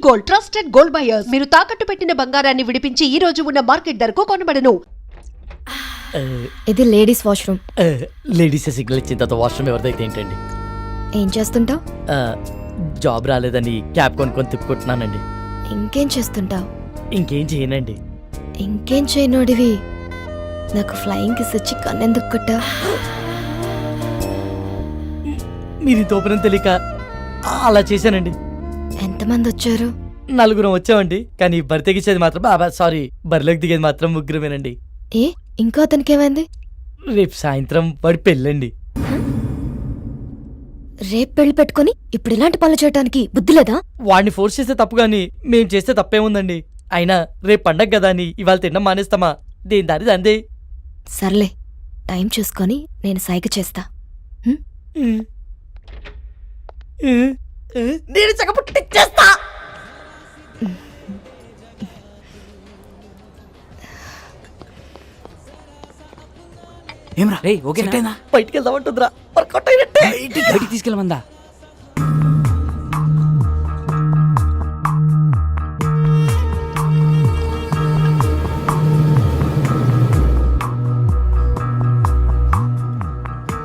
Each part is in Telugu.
Gold, trusted gold buyers. మీరు తాకట్టు పెట్టిన బంగారాన్ని విడిపించి ఈ రోజు ఉన్న మార్కెట్ ధరకు కొనబడను. ఇది లేడీస్ వాష్రూమ్. లేడీస్ సిగ్నల్ ఇచ్చిన తర్వాత వాష్రూమ్ ఎవరిదైతే ఏంటండి? ఏం చేస్తుంటావు? జాబ్ రాలేదని క్యాబ్ కొనుక్కొని తిప్పుకుంటున్నానండి. ఇంకేం చేస్తుంటావు? ఇంకేం చేయనండి. ఇంకేం చేయనోడివి నాకు ఫ్లయింగ్ కిస్ వచ్చి కన్నెందుకు కొట్టా? మీరు తోపనం తెలియక అలా చేశానండి. ఎంతమంది వచ్చారు? 4 వచ్చామండి. కానీ బరి తెగించేది మాత్రం సారీ బరిలోకి దిగేది మాత్రం 3 ఏ ఇంకో అతనికి ఏమైంది? రేపు సాయంత్రం వాడి పెళ్ళండి. రేపు పెళ్లి పెట్టుకుని ఇప్పుడు ఇలాంటి పనులు చేయడానికి బుద్ధి లేదా? వాడిని ఫోర్స్ చేస్తే తప్పు గాని మేం చేస్తే తప్పేముందండి? అయినా రేపు పండగ కదా అని ఇవాళ తినడం మానేస్తామా? దేని దారి అందే. సర్లే, టైం చూసుకొని నేను సైగ చేస్తా. నేను చక్కపుట్టిచ్చేస్తా. ఏమరా రే ఓకేనా? బయటికి వెళ్దామంటుందిరా. వర్కౌట్ అయినట్టే. బయటికి తీసుకెళ్ళమందా?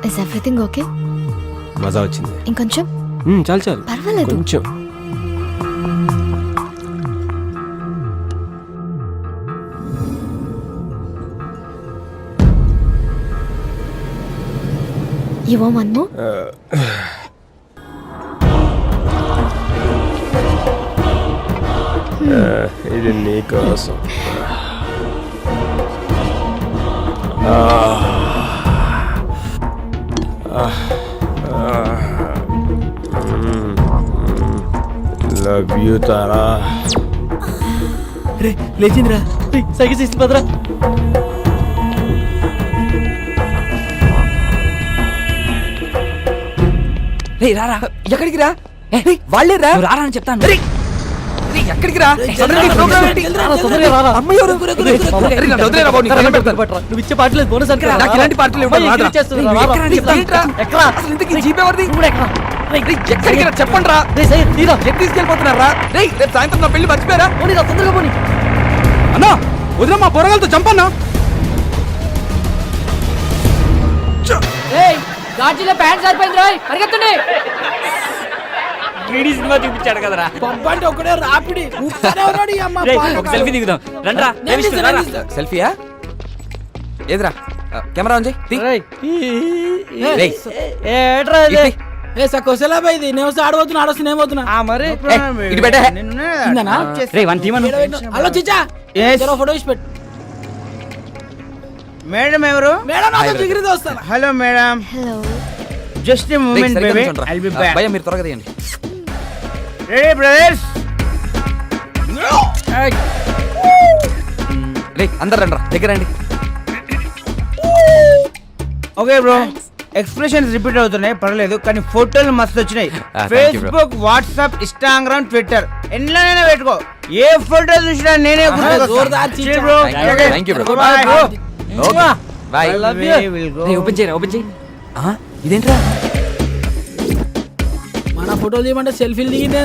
Is everything okay? మజా వచ్చింది. ఇంకొంచెం? చాలు చాలు, పర్వాలేదు. కొంచెం. You want one more? ఇది నీ కోసం. Love you Tara. రే లేచిందిరా. సైకిల్ చేసింది పదరా. రే రారా. ఎక్కడికి రా? వాళ్ళే రా. రారా అని చెప్తాను. ఎక్కడికి రా? నువ్వు ఇచ్చే పార్టీలేదు బోనస్ అంటే ఇలాంటి పార్టీలు ఎక్కడికి రా చెప్పండి రా. తీసుకెళ్ళిపోతున్నారా? రేపు సాయంత్రం నా పెళ్లి మర్చిపోయారా? తొందరగా పోనీ. అన్నా వదిన మా పొరగాలతో చంపన్నా. గాజులో ప్యాంట్ సరిపోయింది రాయ్, పరిగెత్తండి. సినిమా చూపించాడు కదరా. పంపండి ఒకడే రాపిడి. ఒక సెల్ఫీ దిగుదాం రండ్రా. సెల్ఫీయా? ఏదిరా కెమెరా ఉంది. ఆడబోతున్నా ఆడొస్తున్నా ఏమవుతున్నా మరి ఫోటో ఇచ్చి పెట్టు. మేడం ఎవరు? మేడం డిగ్రీతో వస్తాను. Hello madam. Hello. Just a moment baby, I'll be back. భయ్యా మీరు త్వరగా తీయండి. Ready brothers? రే అందరు రండ్రా దగ్గర రండి. ఓకే బ్రో, ఎక్స్ప్రెషన్స్ రిపీట్ అవుతున్నాయి పర్లేదు, కానీ ఫోటోలు మస్తు వచ్చినాయి. Thank you, bro. Facebook, WhatsApp, Instagram, Twitter ఎన్నైనా పెట్టుకో. ఏ ఫోటో చూసినా నేనే ఓపెన్ చేయరా. ఓపెన్ చేయి. ఇదేంట్రా? మన ఫోటోలు తీయమంటే సెల్ఫీలు దిగింది.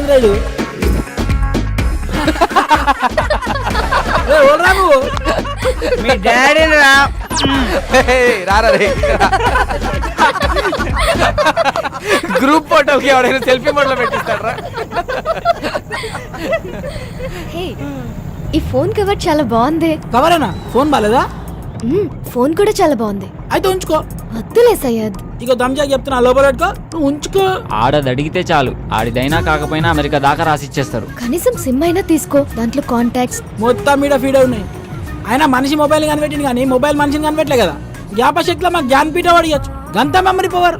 మీ డాడీ రారా రే. గ్రూప్ ఫోటోకి ఎవడైనా సెల్ఫీ మోడ్లో పెట్టిస్తారా? హే, ఈ ఫోన్ కవర్ చాలా బాగుంది. కవరేనా? ఫోన్ బాలేదా? ఫోన్ కూడా చాలా బాగుంది. అయితే ఉంచుకో. వద్దులే సయ్యద్. ఇక దమ్జా చెప్తున్నా, లోపల పెట్టుకో, నువ్వు ఉంచుకో. ఆడది అడిగితే చాలు, ఆడిదైనా కాకపోయినా అమెరికా దాకా రాసిచ్చేస్తారు. కనీసం సిమ్ అయినా తీసుకో, దాంట్లో కాంటాక్ట్స్ మొత్తం మీద ఫీడ్ ఉన్నాయి. అయినా మనిషి మొబైల్ కనిపెట్టింది కానీ మొబైల్ మనిషిని కనిపెట్టలే కదా. జ్ఞాపశక్తిలో మాకు జ్ఞానపీఠ అడిగచ్చు, గంత మెమరీ పవర్.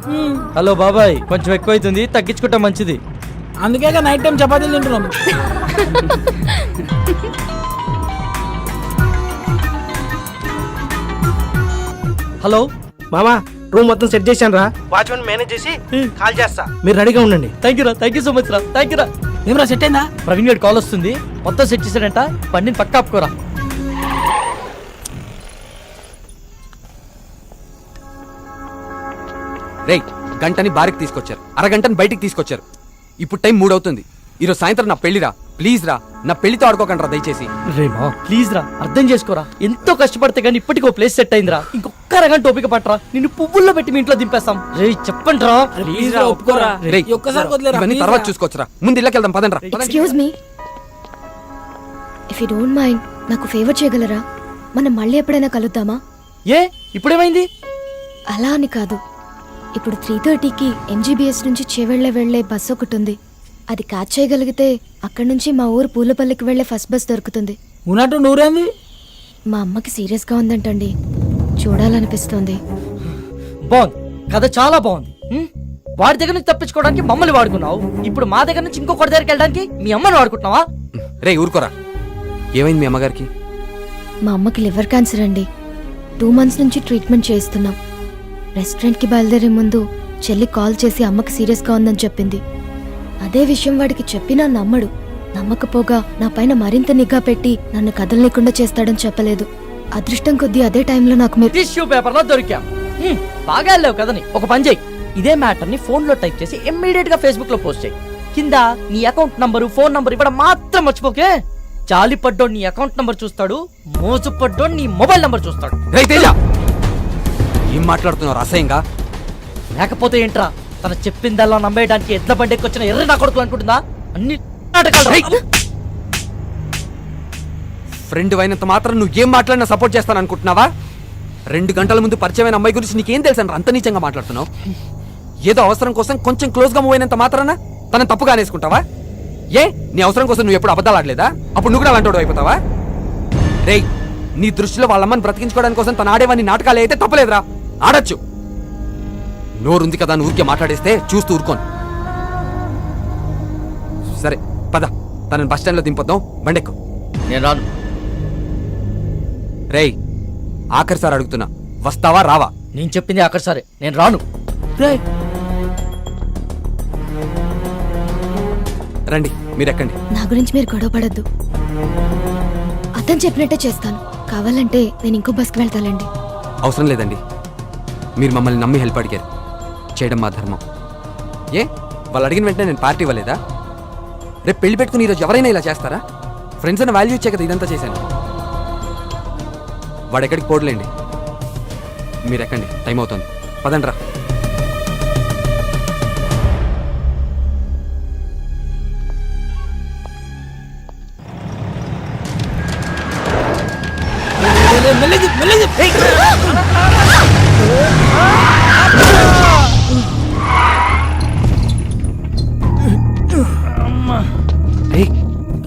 హలో బాబాయ్, కొంచెం ఎక్కువ అవుతుంది, తగ్గించుకుంటా మంచిది. అందుకే నైట్ టైం చపాతీలు తింటున్నాం. హలో మామా, రూమ్ మొత్తం సెట్ చేశాను రా. వాచ్మెన్ మేనేజ్ చేసి కాల్ చేస్తా, మీరు రెడీగా ఉండండి. థ్యాంక్ యూ సో మచ్ రా. థ్యాంక్ యూ రా. ఏమరా సెట్ అయిందా? ప్రవీణ్ గారి కాల్ వస్తుంది, మొత్తం సెట్ చేశాడంట. బండిని పక్క ఆపుకోరా. రేయ్ గంటని బారికి తీసుకొచ్చారు, అరగంటని బయటికి తీసుకొచ్చారు. ఇప్పుడు టైం 3 అవుతుంది. ఈరోజు సాయంత్రం నా పెళ్లిరా. ప్లీజ్ రా, నా పెళ్లితో ఆడుకోకండి రా దయచేసి. రేమా ప్లీజ్ రా, అర్థం చేసుకోరా. ఎంతో కష్టపడితే గానీ ఇప్పటికీ ఓ ప్లేస్ సెట్ అయిందిరా. ఇంకొక్క రకం టోపిక పట్టరా, నిన్ను పువ్వుల్లో పెట్టి మీ ఇంట్లో దింపేస్తాం. రే చెప్పండి రా. ప్లీజ్ రా, ఒప్పుకోరా. రేయ్, ఈ ఒక్కసారి వదిలేరా, ఇవన్నీ please తర్వాత రా. చూసుకోవచ్చురా. ముందు ఇళ్ళకి వెళ్దాం, పదండి రా. Excuse me, if you don't mind నాకు ఫేవర్ చేయగలరా? మనం మళ్ళీ ఎప్పుడైనా కలుద్దామా? ఏ ఇప్పుడేమైంది? అలా అని కాదు, ఇప్పుడు 3:30కి ఎంజీబీఎస్ నుంచి వెళ్లే బస్సు ఒకటి ఉంది. అది క్యాచ్ చేయగలిగితే అక్కడి నుంచి మా ఊరు పూలపల్లికి వెళ్లే ఫస్ట్ బస్ దొరుకుతుంది. ఉన్నట్టు నూరేంది? మా అమ్మకి సీరియస్గా ఉందంటండి, చూడాలనిపిస్తుంది. బాగుంది, కథ చాలా బాగుంది. వాడి దగ్గర నుంచి తప్పించుకోవడానికి మమ్మల్ని వాడుకున్నావు, ఇప్పుడు మా దగ్గర నుంచి ఇంకొకటి దగ్గరికి వెళ్ళడానికి మీ అమ్మని వాడుకుంటున్నావా? రే ఊరుకోరా, ఏమైంది మీ అమ్మగారికి? మా అమ్మకి లివర్ క్యాన్సర్ అండి. 2 months నుంచి ట్రీట్మెంట్ చేయిస్తున్నాం. రెస్టారెంట్కి బయలుదేరే ముందు చెల్లి కాల్ చేసి అమ్మకి సీరియస్గా ఉందని చెప్పింది. అదే విషయం వాడికి చెప్పినా నమ్మడు. నమ్మకపోగా నా పైన మరింత నిఘా పెట్టి నన్ను కదలలేకుండా చేస్తాడని చెప్పలేదు. అదృష్టం కొద్దీ అదే టైంలో నాకు మీరు టిష్యూ పేపర్ లో దొరికాం. బాగా వెళ్ళావు కదని. ఒక పని చేయి, ఇదే మ్యాటర్ ని ఫోన్ లో టైప్ చేసి ఇమ్మీడియట్ గా ఫేస్బుక్ లో పోస్ట్ చేయి. కింద నీ అకౌంట్ నంబరు, ఫోన్ నంబర్ ఇవ్వడం మాత్రం మర్చిపోకే. జాలి పడ్డోడు నీ అకౌంట్ నంబర్ చూస్తాడు, మోజు పడ్డోడు నీ మొబైల్ నంబర్ చూస్తాడు. రేయ్ తేజ, ఏం మాట్లాడుతున్నావు అసహ్యంగా? లేకపోతే ఏంట్రా, తన చెప్పిందల్లా నమ్మేయడానికి ఎడ్ల బండికి వచ్చిన ఎర్ర నా కొడుకు అనుకుంటుందా? అన్ని నాటకాలు. ఫ్రెండ్ అయినంత మాత్రం నువ్వు ఏం మాట్లాడినా సపోర్ట్ చేస్తాను అనుకుంటున్నావా? 2 గంటల ముందు పరిచయమైన అమ్మాయి గురించి నీకేం తెలుసు అంత నీచంగా మాట్లాడుతున్నావు? ఏదో అవసరం కోసం కొంచెం క్లోజ్ గా మూవ్ అయినంత మాత్రాన తనని తప్పుగా అనేసుకుంటావా? ఏ నీ అవసరం కోసం నువ్వు ఎప్పుడు అబద్ధాలు ఆడలేదా? అప్పుడు నువ్వు కూడా అలాంటి అయిపోతావా? రేయ్, నీ దృష్టిలో వాళ్ళమ్మని బ్రతికించుకోవడానికి కోసం తను ఆడేవాన్ని నాటకాలు అయితే తప్పలేదురా, ఆడొచ్చు. నోరుంది కదా అని ఊరికే మాట్లాడేస్తే చూస్తూ ఊరుకోను. సరే పద, తనని బస్ స్టాండ్ లో దింపొద్దాం, బండెక్కు. నేను రాను. రేయ్, ఆఖరిసారి అడుగుతున్నా, వస్తావా రావా? నేను చెప్పింది అక్కడ సరే, నేను రాను. రండి మీరు ఎక్కండి. నా గురించి మీరు గొడవ పడద్దు. అతను చెప్పినట్టే చేస్తాను. కావాలంటే నేను ఇంకో బస్కి వెళ్తానండి. అవసరం లేదండి, మీరు మమ్మల్ని నమ్మి హెల్ప్ అడిగారు, చేయడం మా ధర్మం. ఏ వాళ్ళు అడిగిన వెంటనే నేను పార్టీ ఇవ్వలేదా? రేపు పెళ్లి పెట్టుకుని ఈరోజు ఎవరైనా ఇలా చేస్తారా? ఫ్రెండ్స్ అని వాల్యూ ఇచ్చే కదా ఇదంతా చేశాను. వాడు ఎక్కడికి పోడలేండి, మీరు ఎక్కండి, టైం అవుతుంది, పదండి రా. మెల్లగి మెల్లగి.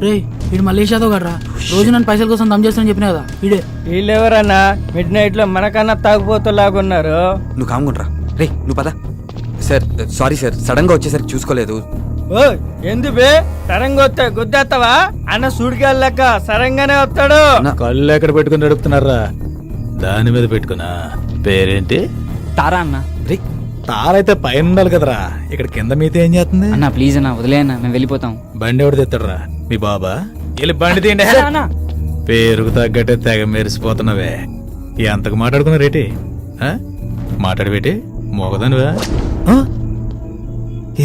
రే వీడు మలేషియాతో కదరా, రోజు నన్ను పైసల కోసం దమ్ చేస్తానని చెప్పినా కదా వీడే. వీళ్ళెవరన్నా మిడ్ నైట్ లో మనకన్నా తాగుపోతులాగున్నారు. నువ్వు కాముకుంట్రా. రే నువ్వు పద. సార్ సారీ సార్, సడన్ గా వచ్చేసరికి చూసుకోలేదు. ఓ ఎందుబే సరంగా వస్తే గుద్దేస్తావా? అన్న సుడికెళ్ళక సరంగానే వస్తాడు. కళ్ళు ఎక్కడ పెట్టుకుని నడుపుతున్నారా? దాని మీద పెట్టుకున్నా. పేరేంటి? తారా అన్న. రే తారైతే పైన ఉండాలి కదరా, ఇక్కడ కింద మీతో ఏం చేస్తుంది? అన్న ప్లీజ్ అన్న, వదిలే అన్న, మేము వెళ్ళిపోతాం. బండి ఎవడు తెస్తాడరా? మీ బాబా? వెళ్ళి బండి తీయండి. పేరుకు తగ్గట్టే తెగ మెరిసిపోతున్నావే. ఎంతకు మాట్లాడుకున్నారేటి? మాట్లాడబెట్టి మోగదానివా?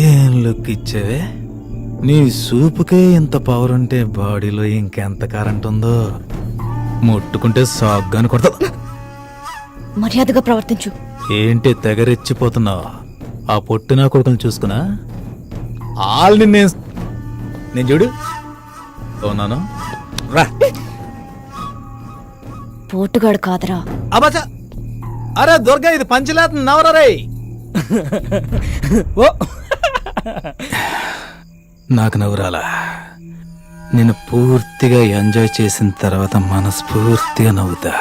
ఏం లుక్ ఇచ్చావే? నీ సూపుకే ఇంత పవర్ ఉంటే బాడీలో ఇంకెంత కరెంట్ ఉందో. ముట్టుకుంటే సాగ్గాని కొడతా. మర్యాదగా ప్రవర్తించు. ఏంటి తెగరెచ్చిపోతున్నావు? ఆ పొట్టు నా కొడుకుని చూసుకున్నా ఆల్ని నేను చూడు అవునాను రా. పోటుగాడు కాదరా. అబ్బా అరే దుర్గా, ఇది పంచలేత నవరా రే. ఓ నాకు నవ్వురాలా? నేను పూర్తిగా ఎంజాయ్ చేసిన తర్వాత మనస్ఫూర్తిగా నవ్వుతా.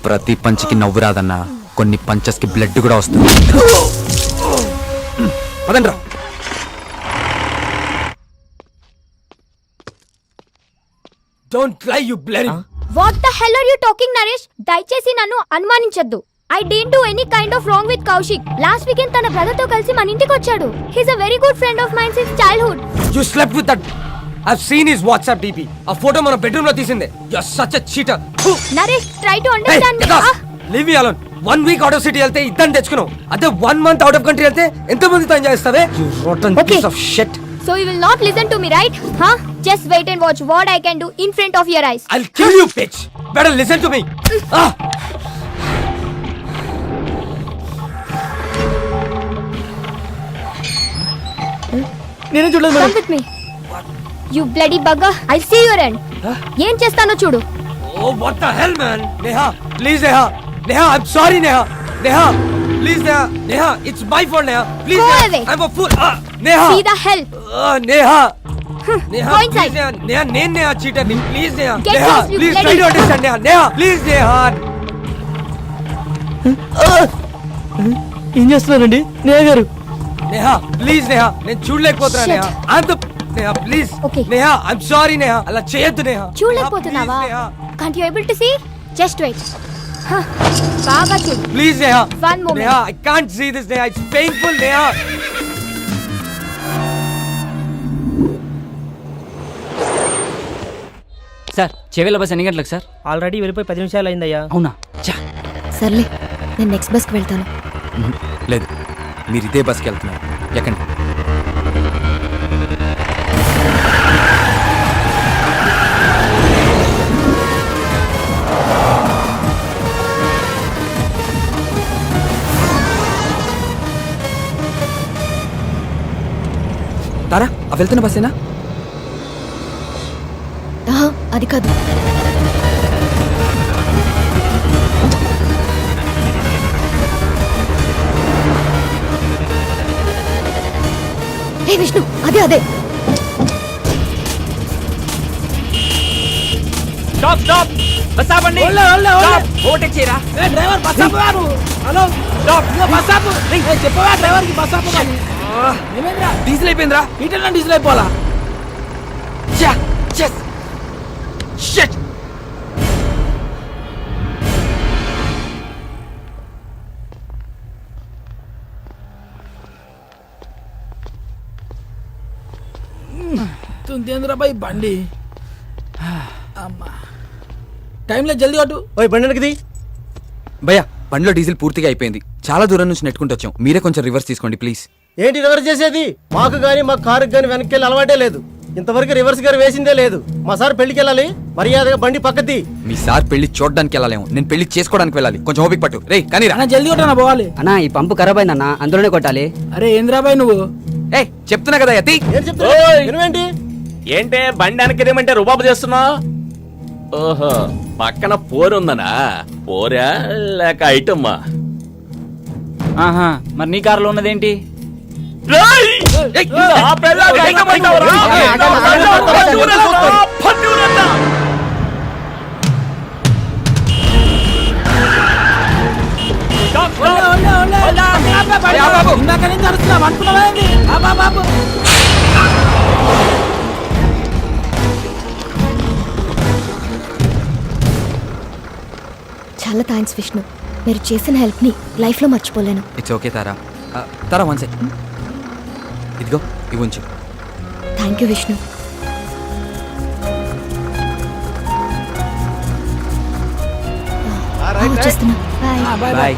ప్రతి పంచికి నవ్వు రాదన్నా, కొన్ని పంచెస్ కి బ్లడ్ కూడా వస్తుంది. పదండ్రా. Don't lie you bloody. What the hell are you talking Naresh? దయచేసి నన్ను అనుమానించొద్దు. I didn't do any kind of wrong with Kaushik. Last weekend తన బ్రదర్ తో కలిసి మన ఇంటికి వచ్చాడు. He's a very good friend of mine since childhood. You slept with that I've seen his WhatsApp DP. ఆ ఫోటో మన బెడ్రూమ్ లో తీసిందే. You're such a cheater. Naresh try to Hey, understand me Vikas, leave me alone. 1 week out of city వెళ్తే ఇద్దరిని తెచ్చుకున్నావు. అదే 1 month out of country వెళ్తే ఎంత మందితో ఎంజాయ్ చేస్తావే? You rotten Okay. piece of shit. So you will not listen to me right just wait and watch what I can do in front of your eyes I'll kill you, bitch. Better listen to me. Ah. నేను చూడలేదు come with me you bloody bugger I see your end ఏం చేస్తానో చూడు. Oh, what the hell, man? Neha, please, Neha. Neha, I'm sorry, Neha. Neha, please, Neha. Neha, it's my fault, Neha. Please, Go Neha. away. I'm a fool. Neha. See the hell. Neha. Neha, Go please, inside. Neha. Neha, నేను Neha cheater ni. Please, Neha. Get Neha, lost, you please try bloody- to understand, Neha. Neha, please, Neha. ఏం చేస్తున్నారండి నేహ గారు? Neha, please, Neha. నేను చూడలేకపోతున్నా, Shit. Neha. I'm the Neha, please. Okay. Neha, I'm sorry, Neha. అలా చేయొద్దు, Neha. చూడలేకపోతున్నావా? Neha, can't you able to see just wait బాగా చూడు. please, Neha. One moment. Neha, I can't see this, Neha. It's painful, Neha. Sir చెవిల బస్ ఎన్ని గంటలకు సార్? ఆల్రెడీ వెళ్ళిపోయి 10 నిమిషాలు అయిందయ్యా. అవునా? సర్లే నేను నెక్స్ట్ బస్కి వెళ్తాను. లేదు, మీరు ఇదే బస్కి వెళ్తున్నారు. ఎక్కండి. తారా, ఆ వెళ్తున్న బస్సేనా? ఆహా, అది కాదు. హే విష్ణు, అదే అదే. స్టాప్ స్టాప్ బస్ ఆపండి. ఓవర్టేక్ చేయరా. ఏ డ్రైవర్ బస్ ఆపు వారు. Hello stop. ఇదిగో బస్ ఆపు. ఏ చెప్పవా డ్రైవర్ కి బస్ ఆపు కానీ. ఏమైందిరా? డీజిల్ అయిపోయిందిరా. ఈటెల్ నా డీజిల్ అయిపోవాలా? Shit! తుందేంద్ర బాయ్ బండి. అమ్మా టైంలో జల్దీ కొట్టు. ఓయ్ బండి వెనక్కిది. భయ్యా, బండిలో డీజిల్ పూర్తిగా అయిపోయింది. చాలా దూరం నుంచి నెట్టుకుంటూ వచ్చాం. మీరే కొంచెం రివర్స్ తీసుకోండి ప్లీజ్. ఏంటి రివర్స్ చేసేది? మాకు గానీ మా కారుకి గానీ వెనక్కి వెళ్ళి అలవాటే లేదు. ఇంతవరకు రివర్స్ గారు వేసిందే లేదు. మా సార్ పెళ్లికి వెళ్ళాలి, మర్యాదగా బండి పక్కది. మీ సార్ పెళ్లి చూడడానికి వెళ్ళాలేమో, నేను పెళ్లి చేసుకోవడానికి వెళ్ళాలి. కొంచెం ఓపిక పట్టు. రే కానీ అన్న జల్దీ కొట్టనా పోవాలి. అన్నా ఈ పంపు ఖరాబ్ అయిందన్నా, అందులోనే కొట్టాలి. అరే ఏంద్రా బాయ్ నువ్వు? ఏ చెప్తున్నా కదా యతి. ఏం చెప్తా వినువేంటి? ఏంటే బండి వెనకదేమంటే రుబాబు చేస్తున్నా? ఓహో, పక్కన పోరుందనా? పోరా లేక ఐటమ్మా? ఆహా, మరి నీ కారులో ఉన్నదేంటి? ఇందాక నుంచి అరుస్తున్నావు అనుకున్నావా ఏంది? బాబు చాలా థ్యాంక్స్ విష్ణు. మీరు చేసిన హెల్ప్ని లైఫ్లో మర్చిపోలేను. It's okay Tara. Tara one second. ఇదిగో ఇవి ఉంచు. Thank you Vishnu. వచ్చేస్తున్నా. బాయ్. బాయ్.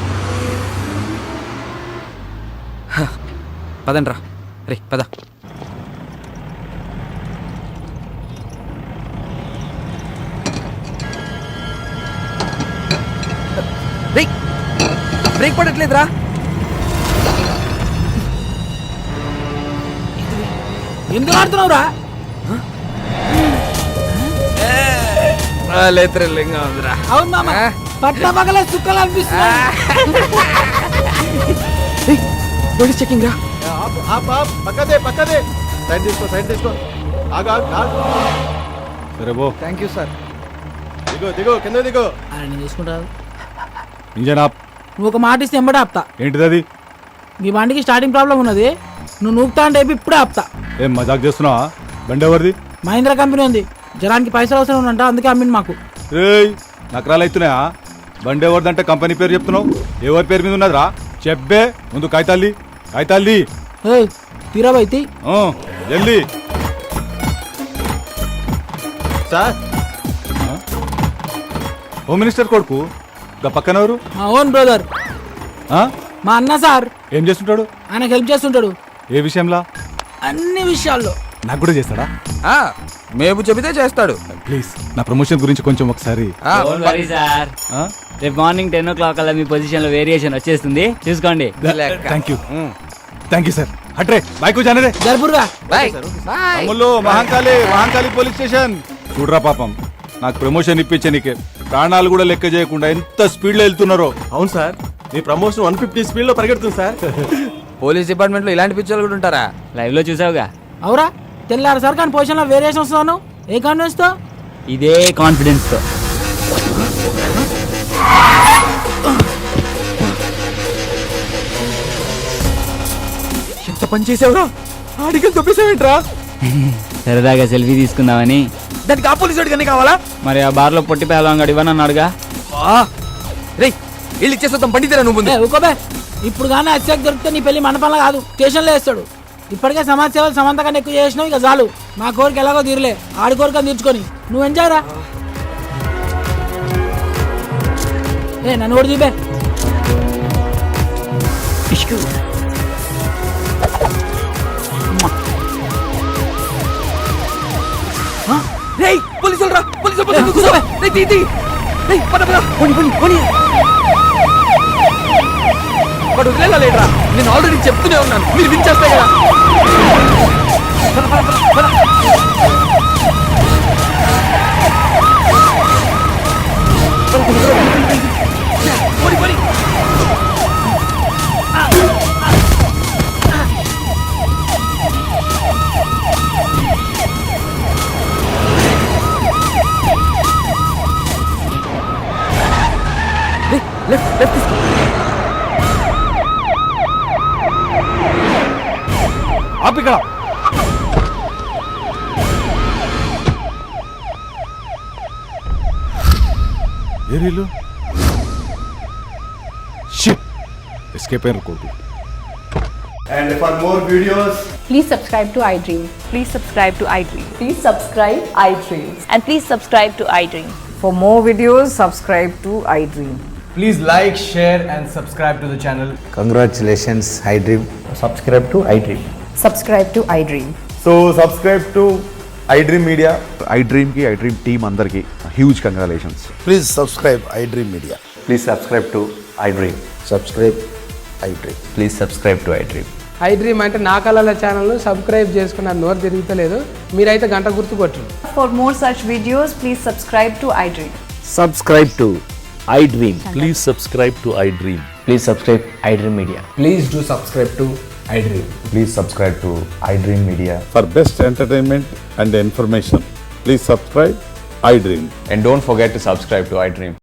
పదండ్రా. రే పద. రే బ్రేక్ పడట్లేదురా. ఎందుకు ఆడుతున్నావురా? థ్రిల్లింగ్ ఉందిరా. అవును మామ, పట్ల పగల చుక్కలు అనిపిస్తున్నా. పోలీస్ చెకింగ్ రా. పక్కదే పక్కదే. సైడ్ తీసుకో, సైడ్ తీసుకో. ఆగు. సరే బో. Thank you sir. దిగో కింద దిగో. అరే నేను తీసుకుంటా. ఇంజన్ ఆప్. నువ్వు ఒక మాట ఇస్తే ఎంబడే ఆపుతా. ఏంటిది అది? మీ బండికి స్టార్టింగ్ ప్రాబ్లం ఉన్నది. నువ్వు నూపుతా అంటే ఇప్పుడే ఆపుతా. ఏం మజాక్ చేస్తున్నావా? బండి ఎవరిది? మహీంద్రా కంపెనీ ఉంది. జనానికి పైసలు అవసరం ఉందంట, అందుకే అమ్మింది మాకు. రేయ్ నకరాలు అవుతున్నాయా? బండి ఎవరిదంటే కంపెనీ పేరు చెప్తున్నావు. ఎవరి పేరు మీద ఉన్నదిరా? చెప్పే ముందు కాగితాల్ది. తీరాబైతి జల్దీ. సార్ హోమ్ మినిస్టర్ కొడుకు గా పక్కనెవరు మా ఓన్ బ్రదర్ మా అన్న సార్. ఏం చేస్తుంటాడు? ఆయనకు హెల్ప్ చేస్తుంటాడు ఏ విషయంలా? అన్ని విషయాల్లో. నాకు కూడా చేస్తాడా? మేపు చెబితే చేస్తాడు. ప్లీజ్ నా ప్రమోషన్ గురించి కొంచెం ఒకసారి. సార్ రేపు మార్నింగ్ 10 o'clock అలా మీ పొజిషన్ లో వేరియేషన్ వచ్చేస్తుంది, చూసుకోండి. Thank you sir. అట్రే బైక్ జానరే జరుపురుగా. Ammulu Mahankali police station. చూడరా పాపం, నాకు ప్రమోషన్ ఇప్పించనీకే ప్రాణాలు కూడా లెక్క చేయకుండా ఎంత స్పీడ్ లో వెళ్తున్నారో. అవును సార్, మీ ప్రమోషన్ 150 స్పీడ్ లో పరిగెడుతుంది సార్. పోలీస్ డిపార్ట్మెంట్ లో ఇలాంటి పిక్చర్లు కూడా ఉంటారా? లైవ్ లో చూసావుగా. అవురా, తెల్లారు సార్ కానీ పొజిషన్ లో వేరియేషన్ వస్తున్నాను. ఏ కాన్ఫిడెన్స్ తో? ఇదే కాన్ఫిడెన్స్ తో. ఎంత పని చేసావురా? ఆడికలు తొప్పేసావేంట్రా? సరదాగా సెల్ఫీ తీసుకుందామని. దానికి ఆ పోలీసు వాడికి కావాలా? మరి ఆ బార్ లో పొట్టి పేలవాడు ఇవ్వనన్నాడుగా. రే వీళ్ళు ఇచ్చేస్తాం, పండితేరా నువ్వు ముందు. ఊకోబే, ఇప్పుడు కానీ అత్యాక్ దొరికితే నీ పెళ్లి మండపంలో కాదు స్టేషన్లో వేస్తాడు. ఇప్పటికే సమాజ సేవలు సమంతగా ఎక్కువ చేసినావు, ఇక చాలు. మా కోరిక ఎలాగో తీరలే, ఆడి కోరిక తీర్చుకొని నువ్వు ఎంజాయ్ రా. నన్ను కూడా చూపే. రేయ్ పోలీసులు రా, పోలీసులు వాడు వదిలేరా? నేను ఆల్రెడీ చెప్తూనే ఉన్నాను, మీరు వినిచేస్తే కదా. లెఫ్ట్ తీసుకో. ఆపిక్కడ ఏరీలు ఎస్కేప్ అయిన కొడుకు. And for more videos, Please subscribe to iDream. Please subscribe to iDream. Please subscribe iDream. And please subscribe to iDream. For more videos, subscribe to iDream. Please like, share, and subscribe to the channel. congratulations, iDream. Subscribe to iDream. Subscribe to iDream. So subscribe to iDream Media. iDream ki iDream team andarki huge congratulations. Please subscribe iDream Media. Please subscribe to iDream. Subscribe iDream. Please subscribe to iDream. iDream అంటే నా కళల ఛానల్ సబ్స్క్రైబ్ చేసుకున్న నోరు తిరుగుతలేదు, మీరైతే గంట గుర్తు కొట్టండి. For more such videos, please subscribe to iDream. Subscribe to iDream. Please subscribe to iDream. Please subscribe iDream Media. Please do subscribe to iDream. Please subscribe to iDream Media. For best entertainment and information, please subscribe iDream. And don't forget to subscribe to iDream.